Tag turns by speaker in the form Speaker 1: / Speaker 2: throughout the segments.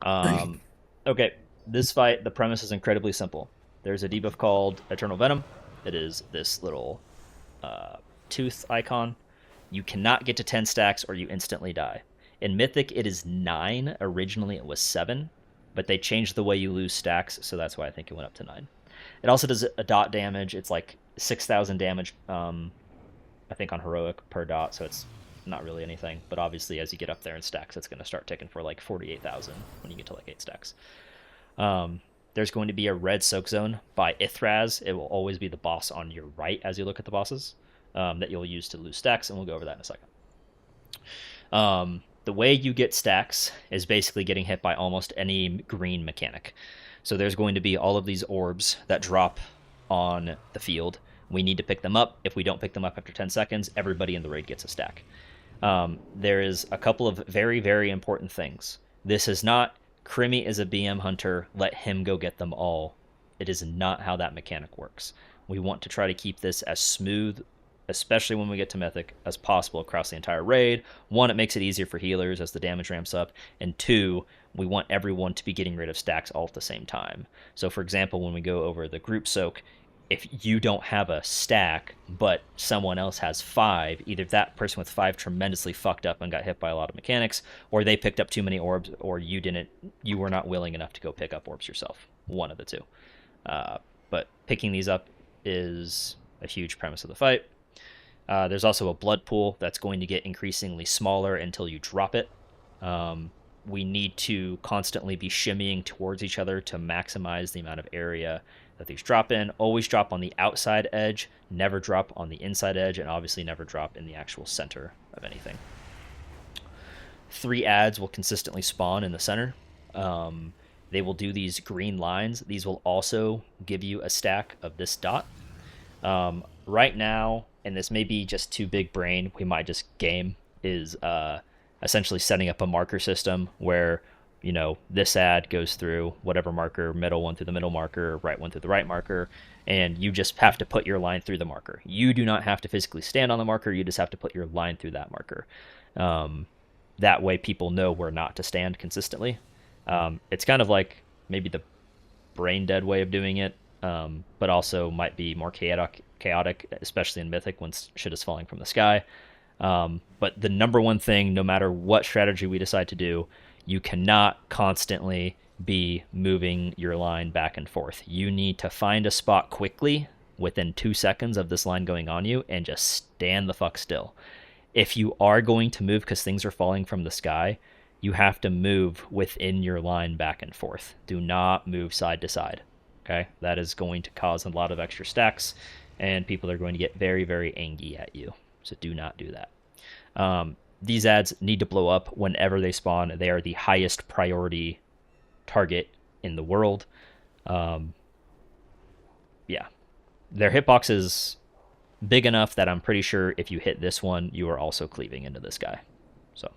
Speaker 1: Okay, this fight, the premise is incredibly simple. There's a debuff called Eternal Venom. It is this little uh, tooth icon. You cannot get to 10 stacks or you instantly die. In Mythic, it is 9. Originally, it was 7, but they changed the way you lose stacks, so that's why I think it went up to 9. It also does a dot damage. It's like 6,000 damage, I think, on Heroic per dot, so it's not really anything. But obviously, as you get up there in stacks, it's going to start ticking for like 48,000 when you get to like 8 stacks. There's going to be a red soak zone by Ithraz. It will always be the boss on your right as you look at the bosses that you'll use to lose stacks, and we'll go over that in a second. The way you get stacks is basically getting hit by almost any green mechanic. So there's going to be all of these orbs that drop on the field. We need to pick them up. If we don't pick them up after 10 seconds, everybody in the raid gets a stack. There is a couple of very, very important things. This is not Crimmy is a BM hunter, let him go get them all. It is not how that mechanic works. We want to try to keep this as smooth, especially when we get to Mythic, as possible across the entire raid. One, it makes it easier for healers as the damage ramps up, and two, we want everyone to be getting rid of stacks all at the same time. So for example, when we go over the group soak, if you don't have a stack, but someone else has 5, either that person with 5 tremendously fucked up and got hit by a lot of mechanics, or they picked up too many orbs, or you were not willing enough to go pick up orbs yourself. One of the two. But picking these up is a huge premise of the fight. There's also a blood pool that's going to get increasingly smaller until you drop it. We need to constantly be shimmying towards each other to maximize the amount of area that these drop in. Always drop on the outside edge, never drop on the inside edge, and obviously never drop in the actual center of anything. 3 ads will consistently spawn in the center. They will do these green lines. These will also give you a stack of this dot. Right now, and this may be just too big brain, we might just game, is essentially setting up a marker system where this ad goes through whatever marker, middle one through the middle marker, right one through the right marker, and you just have to put your line through the marker. You do not have to physically stand on the marker, you just have to put your line through that marker. That way people know where not to stand consistently. It's kind of like maybe the brain dead way of doing it, but also might be more chaotic, especially in Mythic when shit is falling from the sky. But the number one thing, no matter what strategy we decide to do, you cannot constantly be moving your line back and forth. You need to find a spot quickly within 2 seconds of this line going on you and just stand the fuck still. If you are going to move because things are falling from the sky, you have to move within your line back and forth. Do not move side to side. Okay? That is going to cause a lot of extra stacks, and people are going to get very, very angry at you. So do not do that. These ads need to blow up whenever they spawn. They are the highest priority target in the world. Yeah. Their hitbox is big enough that I'm pretty sure if you hit this one, you are also cleaving into this guy. So,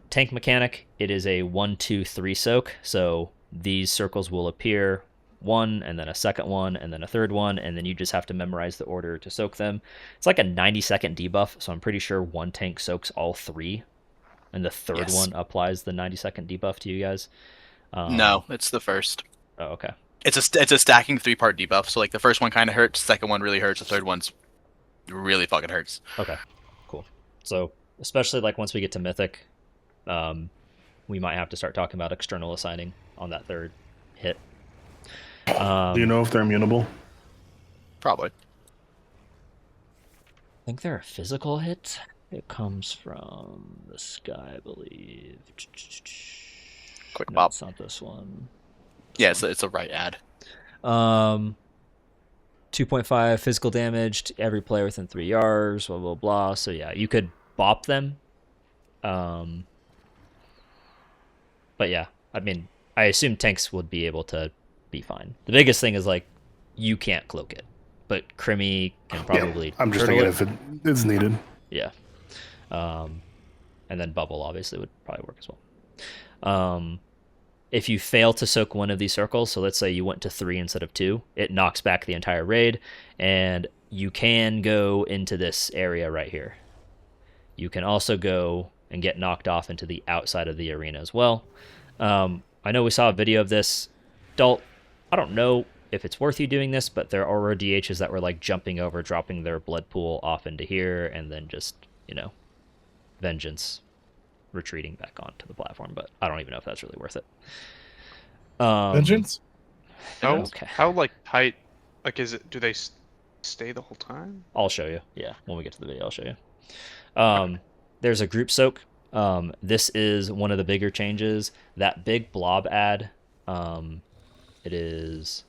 Speaker 1: tank mechanic, it is a 1-2-3 soak. So these circles will appear, one, and then a second one, and then a third one, and then you just have to memorize the order to soak them. It's like a 90-second debuff, so I'm pretty sure one tank soaks all 3, and the third one applies the 90-second debuff to you guys.
Speaker 2: No, it's the first.
Speaker 1: Oh, okay.
Speaker 2: It's a stacking 3-part debuff, so like the first one kind of hurts, the second one really hurts, the third one's really fucking hurts.
Speaker 1: Okay, cool. So, especially like once we get to Mythic, we might have to start talking about external assigning on that third hit.
Speaker 3: Do you know if they're immutable?
Speaker 2: Probably.
Speaker 1: I think they're a physical hit. It comes from the sky, I believe.
Speaker 2: Quick
Speaker 1: No,
Speaker 2: pop.
Speaker 1: it's not this one.
Speaker 2: Yeah, it's a right ad.
Speaker 1: 2.5 physical damage to every player within 3 yards, blah, blah, blah. So, yeah, you could bop them. But, yeah, I mean, I assume tanks would be able to be fine. The biggest thing is, like, you can't cloak it. But Crimmy can probably...
Speaker 3: Yeah, I'm just thinking if it's needed.
Speaker 1: Yeah. And then Bubble, obviously, would probably work as well. If you fail to soak one of these circles, so let's say you went to 3 instead of 2, it knocks back the entire raid, and you can go into this area right here. You can also go and get knocked off into the outside of the arena as well. I know we saw a video of this. Dalt, I don't know if it's worth you doing this, but there are DHs that were like jumping over, dropping their blood pool off into here, and then just, vengeance retreating back onto the platform. But I don't even know if that's really worth it.
Speaker 3: Vengeance?
Speaker 4: How
Speaker 1: Okay.
Speaker 4: how like tight? Like, is it? Do they stay the whole time?
Speaker 1: I'll show you. Yeah, when we get to the video, I'll show you. There's a group soak. This is one of the bigger changes. That big blob ad, it is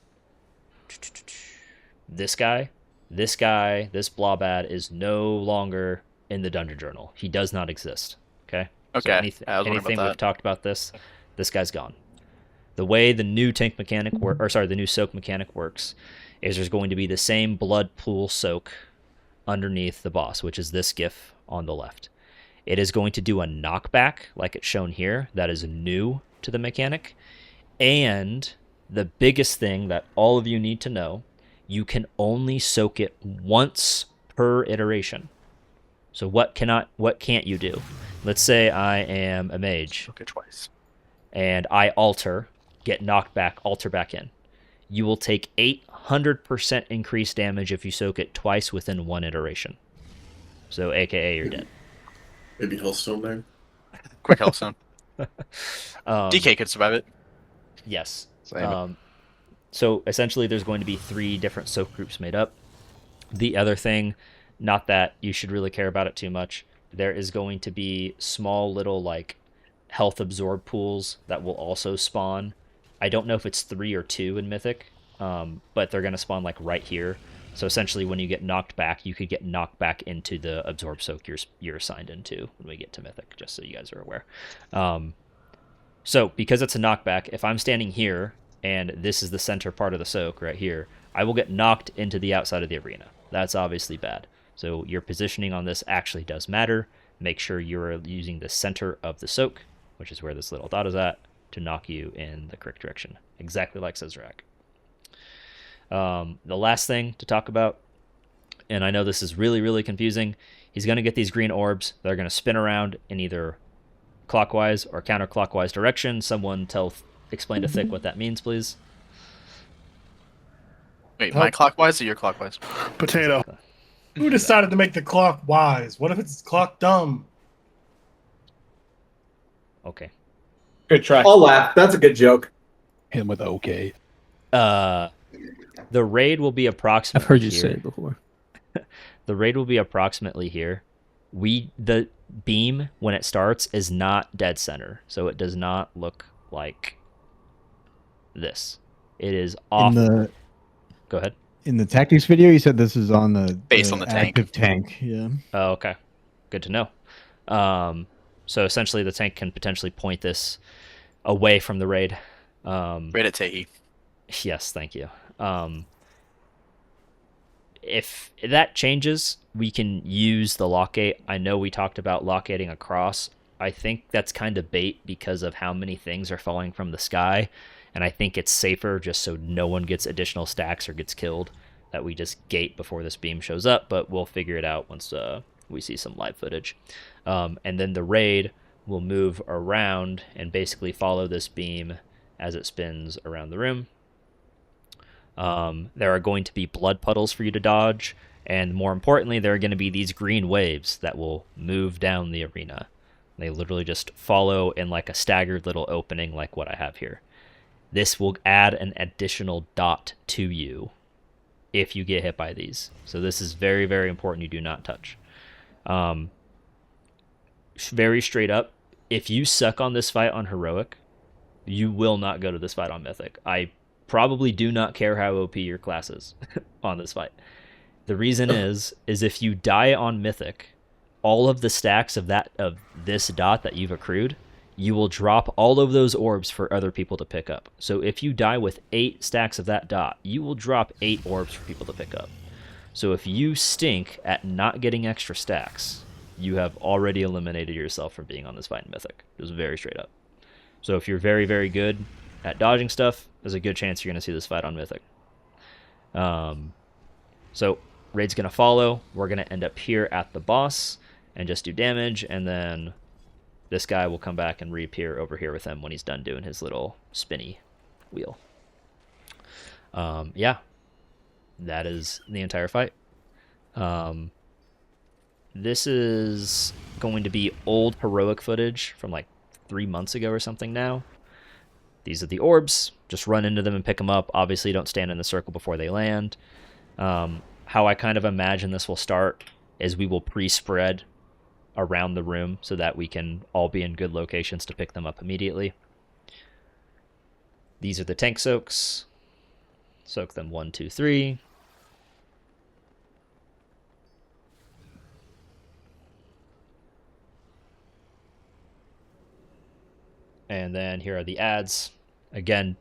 Speaker 1: this guy. This blob ad is no longer in the dungeon journal. He does not exist. Okay.
Speaker 2: Okay.
Speaker 1: So
Speaker 2: I was wondering
Speaker 1: anything
Speaker 2: about
Speaker 1: we've talked about this guy's gone. The way the new tank mechanic the new soak mechanic works is there's going to be the same blood pool soak underneath the boss, which is this GIF on the left. It is going to do a knockback, like it's shown here, that is new to the mechanic. And the biggest thing that all of you need to know, you can only soak it once per iteration. So what can't you do? Let's say I am a mage.
Speaker 2: Okay, twice.
Speaker 1: And I alter, get knocked back, alter back in. You will take 800% increased damage if you soak it twice within one iteration. So, AKA, you're dead.
Speaker 5: Maybe Hellstone there.
Speaker 2: Quick Hellstone.
Speaker 1: Um,
Speaker 2: DK could survive it.
Speaker 1: Yes.
Speaker 2: Same.
Speaker 1: So, essentially, there's going to be 3 different soak groups made up. The other thing, not that you should really care about it too much, there is going to be small little, like, health absorb pools that will also spawn. I don't know if it's 3 or 2 in Mythic, but they're going to spawn like right here. So essentially when you get knocked back, you could get knocked back into the absorb soak you're assigned into when we get to Mythic, just so you guys are aware. So because it's a knockback, if I'm standing here and this is the center part of the soak right here, I will get knocked into the outside of the arena. That's obviously bad. So your positioning on this actually does matter. Make sure you're using the center of the soak, which is where this little dot is at, to knock you in the correct direction, exactly like Sazerac. The last thing to talk about, and I know this is really, really confusing, he's going to get these green orbs that are going to spin around in either clockwise or counterclockwise direction. Someone explain to Thick what that means, please.
Speaker 2: Wait, my clockwise or your clockwise?
Speaker 3: Potato.
Speaker 6: Who decided to make the clock wise? What if it's clock dumb?
Speaker 1: Okay.
Speaker 6: Good try.
Speaker 5: I'll laugh. That's a good joke.
Speaker 7: Hit him with okay.
Speaker 1: The raid will be approximately
Speaker 8: I've heard you
Speaker 1: here.
Speaker 8: say it before.
Speaker 1: The raid will be approximately here. The beam, when it starts, is not dead center, so it does not look like this. It is off. Go ahead.
Speaker 7: In the tactics video, you said this is on the
Speaker 2: Based on the tank.
Speaker 7: active tank. Yeah.
Speaker 1: Oh, okay. Good to know. So essentially, the tank can potentially point this away from the raid.
Speaker 2: Raid at Tehi.
Speaker 1: Yes, thank you. If that changes, we can use the lockgate. I know we talked about lockgating across. I think that's kind of bait because of how many things are falling from the sky, and I think it's safer just so no one gets additional stacks or gets killed that we just gate before this beam shows up, but we'll figure it out once we see some live footage. And then the raid will move around and basically follow this beam as it spins around the room. There are going to be blood puddles for you to dodge, and more importantly, there are going to be these green waves that will move down the arena. They literally just follow in like a staggered little opening like what I have here. This will add an additional dot to you if you get hit by these. So this is very, very important you do not touch. Very straight up, if you suck on this fight on Heroic, you will not go to this fight on Mythic. I probably do not care how OP your class is on this fight. The reason is if you die on Mythic, all of the stacks of this dot that you've accrued, you will drop all of those orbs for other people to pick up. So if you die with 8 stacks of that dot, you will drop 8 orbs for people to pick up. So if you stink at not getting extra stacks, you have already eliminated yourself from being on this fight in Mythic. Just very straight up. So if you're very, very good at dodging stuff, there's a good chance you're going to see this fight on Mythic. So raid's going to follow. We're going to end up here at the boss and just do damage, and then this guy will come back and reappear over here with him when he's done doing his little spinny wheel. Yeah, that is the entire fight. This is going to be old heroic footage from like 3 months ago or something now. These are the orbs. Just run into them and pick them up. Obviously, don't stand in the circle before they land. How I kind of imagine this will start is we will pre-spread around the room so that we can all be in good locations to pick them up immediately. These are the tank soaks. Soak them 1, 2, 3. And then here are the ads. Again,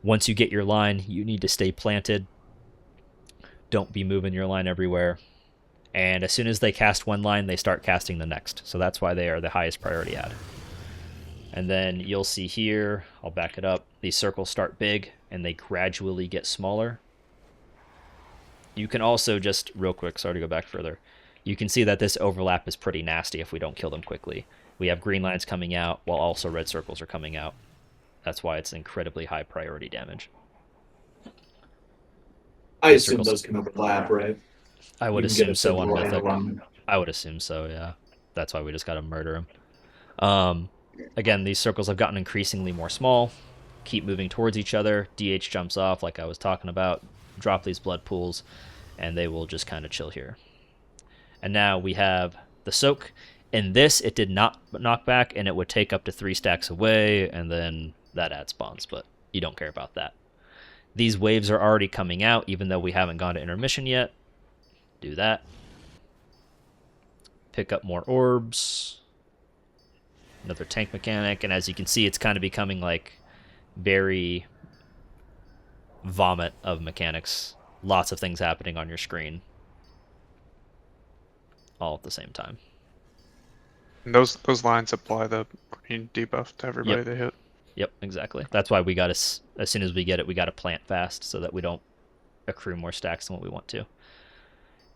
Speaker 1: once you get your line, you need to stay planted. Don't be moving your line everywhere. And as soon as they cast one line, they start casting the next. So that's why they are the highest priority ad. And then you'll see here, I'll back it up, these circles start big and they gradually get smaller. You can also just, real quick, sorry to go back further, you can see that this overlap is pretty nasty if we don't kill them quickly. We have green lines coming out while also red circles are coming out. That's why it's incredibly high priority damage.
Speaker 5: I
Speaker 1: These
Speaker 5: assume
Speaker 1: circles-
Speaker 5: those can overlap, right?
Speaker 1: I would
Speaker 5: You can get
Speaker 1: assume
Speaker 5: a
Speaker 1: so on
Speaker 5: simple line
Speaker 1: Mythic.
Speaker 5: along.
Speaker 1: I would assume so, yeah. That's why we just gotta murder him. Again, these circles have gotten increasingly more small. Keep moving towards each other. DH jumps off like I was talking about. Drop these blood pools, and they will just kind of chill here. And now we have the soak. In this, it did not knock back, and it would take up to 3 stacks away, and then that ad spawns, but you don't care about that. These waves are already coming out, even though we haven't gone to intermission yet. Do that. Pick up more orbs. Another tank mechanic, and as you can see, it's kind of becoming like very vomit of mechanics. Lots of things happening on your screen all at the same time.
Speaker 4: And those lines apply the green debuff to everybody
Speaker 1: Yep.
Speaker 4: they hit.
Speaker 1: Yep, exactly. That's why we got to, as soon as we get it, we got to plant fast so that we don't accrue more stacks than what we want to.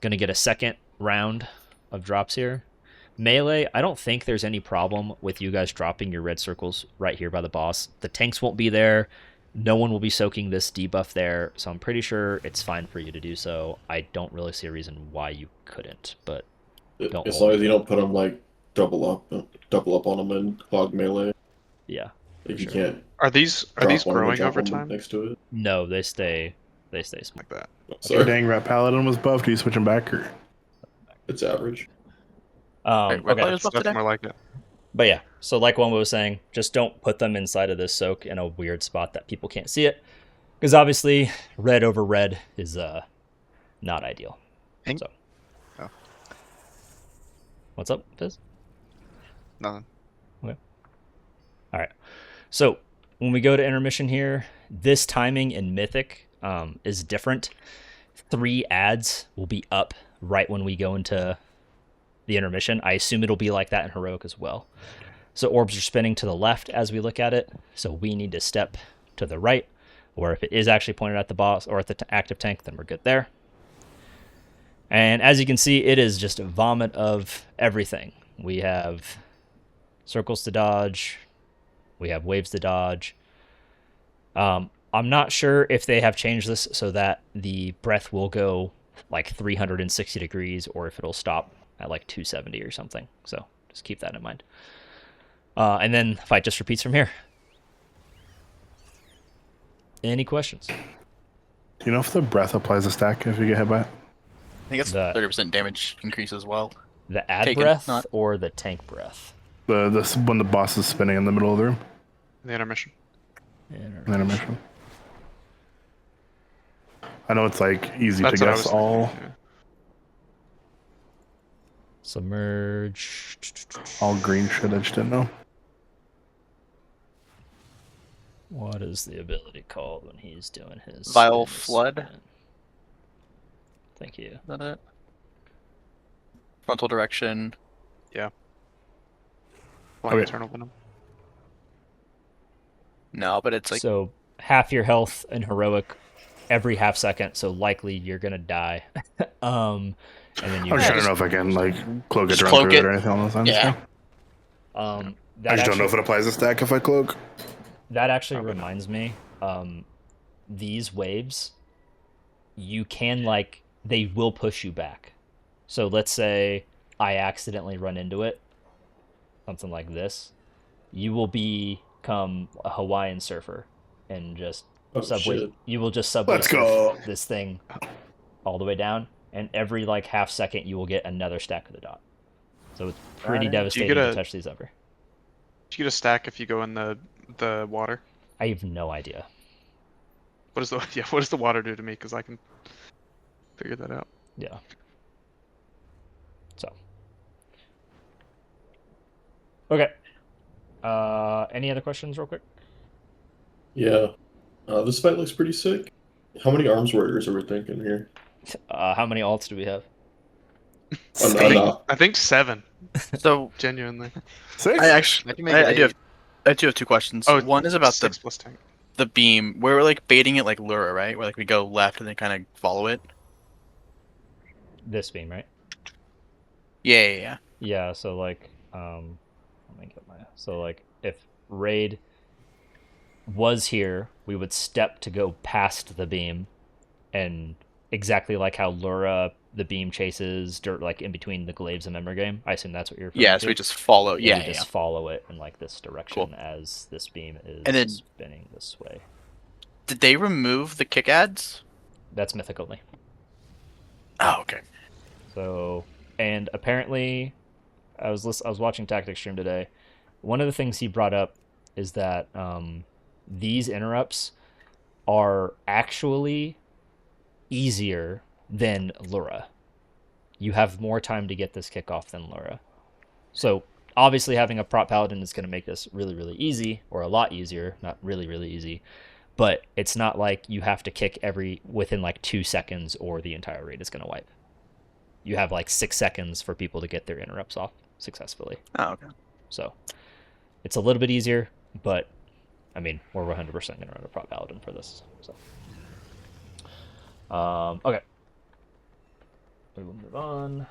Speaker 1: Gonna get a second round of drops here. Melee, I don't think there's any problem with you guys dropping your red circles right here by the boss. The tanks won't be there. No one will be soaking this debuff there, so I'm pretty sure it's fine for you to do so. I don't really see a reason why you couldn't, but don't
Speaker 5: As
Speaker 1: hold
Speaker 5: long as
Speaker 1: me
Speaker 5: you
Speaker 1: to it.
Speaker 5: don't put them like double up on them and hog melee.
Speaker 1: Yeah.
Speaker 5: Like you
Speaker 1: sure.
Speaker 5: can't.
Speaker 4: Are these
Speaker 5: drop one and then
Speaker 4: growing
Speaker 5: drop
Speaker 4: over
Speaker 5: one
Speaker 4: time?
Speaker 5: next to it.
Speaker 1: No, they stay small.
Speaker 4: Like that.
Speaker 3: Your
Speaker 5: Sorry,
Speaker 3: dang rat paladin was buffed. Are you switching back or?
Speaker 5: it's average.
Speaker 2: Wait, what
Speaker 1: Okay.
Speaker 2: was buffed
Speaker 4: That's
Speaker 2: today?
Speaker 4: more like it.
Speaker 1: But yeah, so like one was saying, just don't put them inside of this soak in a weird spot that people can't see it. Because obviously, red over red is not ideal.
Speaker 2: Pink?
Speaker 1: So.
Speaker 2: Oh.
Speaker 1: What's up, Fizz?
Speaker 2: Nothing.
Speaker 1: Alright. So, when we go to intermission here, this timing in Mythic is different. 3 ads will be up right when we go into the intermission. I assume it'll be like that in Heroic as well. So orbs are spinning to the left as we look at it, so we need to step to the right, or if it is actually pointed at the boss or at the active tank, then we're good there. And as you can see, it is just a vomit of everything. We have circles to dodge, we have waves to dodge. I'm not sure if they have changed this so that the breath will go like 360 degrees or if it'll stop at like 270 or something. So just keep that in mind. And then the fight just repeats from here. Any questions?
Speaker 3: Do you know if the breath applies a stack if you get hit by it?
Speaker 2: I think it's
Speaker 1: The-
Speaker 2: 30% damage increase as well.
Speaker 1: The ad
Speaker 2: Taken,
Speaker 1: breath
Speaker 2: not-
Speaker 1: or the tank breath?
Speaker 3: When the boss is spinning in the middle of the room.
Speaker 4: The intermission.
Speaker 3: Animation. I know it's like easy
Speaker 4: That's
Speaker 3: to
Speaker 4: what I
Speaker 3: guess
Speaker 4: was
Speaker 3: all
Speaker 4: thinking, yeah.
Speaker 1: Submerge.
Speaker 3: green shit. I just didn't know.
Speaker 1: What is the ability called when he's doing his
Speaker 2: Vile
Speaker 1: spin?
Speaker 2: Flood?
Speaker 1: Thank you.
Speaker 2: Is that it? Frontal direction.
Speaker 4: Flying
Speaker 3: Okay.
Speaker 4: Eternal Venom.
Speaker 2: No, but it's like
Speaker 1: So half your health in heroic every half second, so likely you're gonna die. And then
Speaker 3: I
Speaker 1: you
Speaker 3: was trying to
Speaker 2: just-
Speaker 3: know if I can like cloak it
Speaker 2: just
Speaker 3: around
Speaker 2: cloak
Speaker 3: through it
Speaker 2: it.
Speaker 3: or anything on those lines.
Speaker 2: Yeah.
Speaker 3: I
Speaker 1: That
Speaker 3: just don't know if
Speaker 1: actually,
Speaker 3: it applies to stack if I cloak.
Speaker 1: that actually
Speaker 4: Probably not.
Speaker 1: reminds me. These waves, you can like they will push you back. So let's say I accidentally run into it, something like this. You will become a Hawaiian surfer and just
Speaker 5: Oh
Speaker 1: subway.
Speaker 5: shit.
Speaker 1: You will just subway
Speaker 3: Let's
Speaker 1: surf
Speaker 3: go.
Speaker 1: this thing all the way down, and every like half second you will get another stack of the dot. So it's pretty
Speaker 2: Alright.
Speaker 1: devastating
Speaker 4: Do
Speaker 1: to touch these ever.
Speaker 4: you get a stack if you go in the water?
Speaker 1: I have no idea.
Speaker 4: What does the yeah? What does the water do to me? Because I can figure that out.
Speaker 1: Yeah. So. Okay. Any other questions, real quick?
Speaker 5: Yeah. This fight looks pretty sick. How many arms warriors are we thinking here?
Speaker 1: How many alts do we have?
Speaker 4: I think 7.
Speaker 2: So
Speaker 4: Genuinely.
Speaker 3: 6?
Speaker 2: I actually,
Speaker 8: I can make it
Speaker 2: I do have,
Speaker 8: 8.
Speaker 2: I do have 2 questions.
Speaker 4: Oh,
Speaker 2: One is about
Speaker 4: 6 plus tank.
Speaker 2: the beam. We're like baiting it like Lura, right? Where like we go left and then kind of follow it.
Speaker 1: This beam, right?
Speaker 2: Yeah.
Speaker 1: Yeah. So like, let me get my. So like, if raid was here, we would step to go past the beam, and exactly like how Lura the beam chases dirt like in between the glaives and memory game. I assume that's what you're referring
Speaker 2: Yeah.
Speaker 1: to.
Speaker 2: So we just follow.
Speaker 1: Yeah,
Speaker 2: Yeah,
Speaker 1: we just follow it in like this direction
Speaker 2: Cool.
Speaker 1: as this beam is
Speaker 2: And then-
Speaker 1: spinning this way.
Speaker 2: Did they remove the kick ads?
Speaker 1: That's mythic only.
Speaker 2: Oh, okay.
Speaker 1: So, and apparently, I was watching Tactic stream today. One of the things he brought up is that these interrupts are actually easier than Lura. You have more time to get this kickoff than Lura. So obviously, having a prop paladin is going to make this really, really easy, or a lot easier. Not really, really easy, but it's not like you have to kick within like 2 seconds, or the entire raid is going to wipe. You have like 6 seconds for people to get their interrupts off successfully.
Speaker 2: Oh, okay.
Speaker 1: So it's a little bit easier, but I mean, we're 100% going to run a prop paladin for this. So, okay. We will move on.